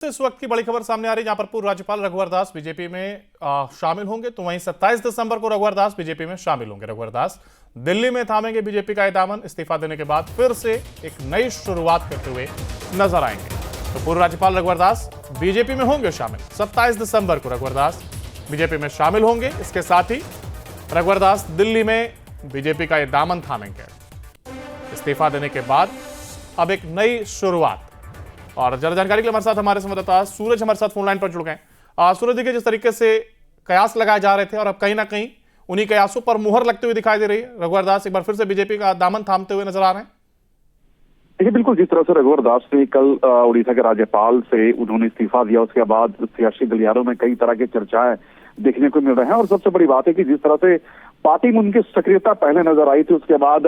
इस वक्त की बड़ी खबर सामने आ रही है, जहां पर पूर्व राज्यपाल रघुवर दास बीजेपी में शामिल होंगे। तो वहीं 27 दिसंबर को रघुवर दास बीजेपी में शामिल होंगे। रघुवर दास दिल्ली में थामेंगे बीजेपी का दामन। इस्तीफा देने के बाद फिर से एक नई शुरुआत करते हुए नजर आएंगे। तो पूर्व राज्यपाल रघुवर दास बीजेपी में होंगे शामिल। 27 दिसंबर को रघुवर दास बीजेपी में शामिल होंगे। इसके साथ ही रघुवर दास दिल्ली में बीजेपी का दामन थामेंगे। इस्तीफा देने के बाद अब एक नई शुरुआत। और ज्यादा जानकारी के लिए हमारे साथ हमारे संवाददाता सूरज हमारे साथ फोन लाइन पर जुड़ गए। सूरज, देखिए, जिस तरीके से कयास लगाए जा रहे थे और अब कहीं ना कहीं उन्हीं कयासों पर मुहर लगते हुए दिखाई दे रही है। रघुवर दास एक बार फिर से बीजेपी का दामन थामते हुए नजर आ रहे हैं। देखिए, बिल्कुल जिस तरह से रघुवर दास ने कल उड़ीसा के राज्यपाल से उन्होंने इस्तीफा दिया, उसके बाद सियासी गलियारों में कई तरह की चर्चाएं देखने को मिल रहे हैं। और सबसे बड़ी बात है कि जिस तरह से पार्टी में उनकी सक्रियता पहले नजर आई थी, उसके बाद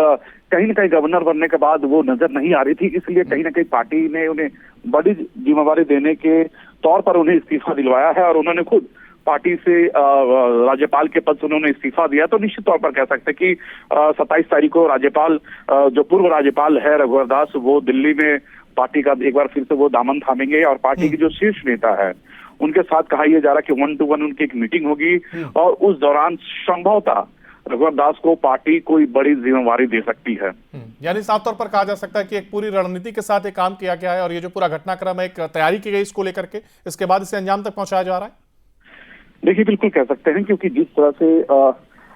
कहीं ना कहीं गवर्नर बनने के बाद वो नजर नहीं आ रही थी। इसलिए कहीं ना कहीं पार्टी ने उन्हें बड़ी जिम्मेवारी देने के तौर पर उन्हें इस्तीफा दिलवाया है। और उन्होंने खुद पार्टी से राज्यपाल के पद से उन्होंने इस्तीफा दिया। तो निश्चित तौर पर कह सकते हैं कि 27 तारीख को राज्यपाल जो पूर्व राज्यपाल है रघुवर दास, वो दिल्ली में पार्टी का एक बार फिर से वो दामन थामेंगे। और पार्टी के जो शीर्ष नेता है उनके साथ कहा यह जा रहा है कि 1-to-1 उनकी एक मीटिंग होगी और उस दौरान संभवतः रघुवर दास को पार्टी कोई बड़ी जिम्मेवारी दे सकती है। यानी साफ तौर पर कहा जा सकता है कि एक पूरी रणनीति के साथ एक काम किया गया है और ये जो पूरा घटनाक्रम है, एक तैयारी की गई इसको लेकर के, इसके बाद इसे अंजाम तक पहुंचाया जा रहा है। देखिए, बिल्कुल कह सकते हैं, क्योंकि जिस तरह से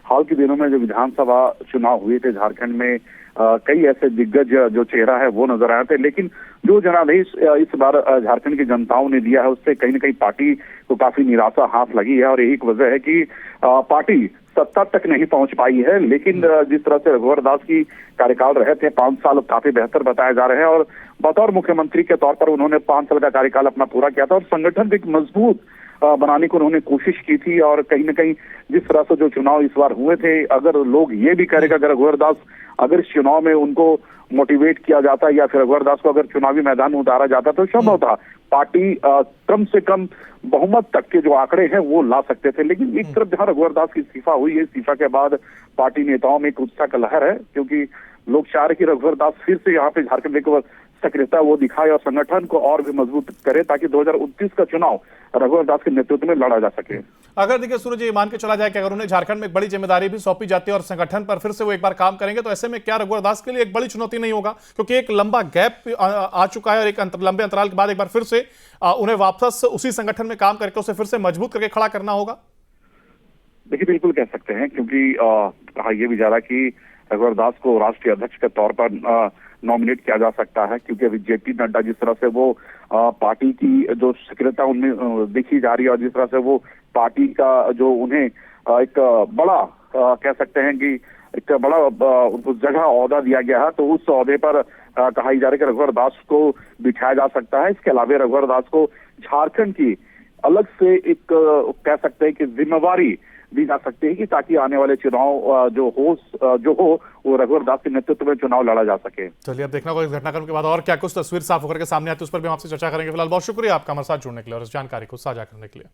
हाल के दिनों में जो विधानसभा चुनाव हुए थे झारखंड में, कई ऐसे दिग्गज जो चेहरा है वो नजर आए थे। लेकिन जो जनादेश इस बार झारखंड की जनताओं ने दिया है, उससे कहीं ना कहीं पार्टी को काफी निराशा हाथ लगी है। और यही एक वजह है कि पार्टी सत्ता तक नहीं पहुंच पाई है। लेकिन जिस तरह से रघुवर दास की कार्यकाल रहे थे 5 साल, काफी बेहतर बताए जा रहे हैं। और बतौर मुख्यमंत्री के तौर पर उन्होंने 5 साल का कार्यकाल अपना पूरा किया था और संगठन को एक मजबूत बनाने को उन्होंने कोशिश की थी। और कहीं ना कहीं जिस तरह से जो चुनाव इस बार हुए थे, अगर लोग ये भी करेगा अगर रघुवर दास अगर इस चुनाव में उनको मोटिवेट किया जाता या फिर रघुवर दास को अगर चुनावी मैदान में उतारा जाता तो संभव था पार्टी कम से कम बहुमत तक के जो आंकड़े हैं वो ला सकते थे। लेकिन एक तरफ जहां रघुवर दास की इस्तीफा हुई है, इस्तीफा के बाद पार्टी नेताओं में एक उत्साह का लहर है, क्योंकि लोग चाह रहे कि रघुवर दास फिर से यहाँ पे झारखंड में केवल सक्रियता वो दिखाए और संगठन को और भी मजबूत करे, ताकि 2029 का चुनाव रघुवर दास के नेतृत्व में लड़ा जा सके। अगर देखिए सूरज, ये मान के चला जाए कि अगर उन्हें झारखंड में एक बड़ी जिम्मेदारी भी सौंपी जाती है और संगठन पर फिर से वो एक बार काम करेंगे, तो ऐसे में क्या रघुवर दास के लिए एक बड़ी चुनौती नहीं होगा? क्योंकि एक लंबा गैप आ चुका है और एक लंबे अंतराल के बाद एक बार फिर से उन्हें वापस उसी संगठन में काम करके उसे फिर से मजबूत करके खड़ा करना होगा। देखिए, बिल्कुल कह सकते हैं, क्योंकि कहा यह भी जा रहा कि रघुवर दास को राष्ट्रीय अध्यक्ष के तौर पर नॉमिनेट किया जा सकता है, क्योंकि अभी जेपी नड्डा जिस तरह से वो पार्टी की जो सक्रियता उनमें देखी जा रही है और जिस तरह से वो पार्टी का जो उन्हें एक बड़ा कह सकते हैं कि एक बड़ा उनको जगह ओहदा दिया गया है, तो उस ओहदे पर कहा जा रहा है कि रघुवर दास को बिठाया जा सकता है। इसके अलावा रघुवर दास को झारखंड की अलग से एक कह सकते हैं कि जिम्मेवारी दी जा सकती है कि ताकि आने वाले चुनाव जो हो वो रघुवर दास के नेतृत्व में चुनाव लड़ा जा सके। चलिए, अब देखना होगा इस घटनाक्रम के बाद और क्या कुछ तस्वीर साफ होकर के सामने आती है, उस पर भी हम आपसे चर्चा करेंगे। फिलहाल बहुत शुक्रिया आपका हमारे साथ जुड़ने के लिए और इस जानकारी को साझा करने के लिए।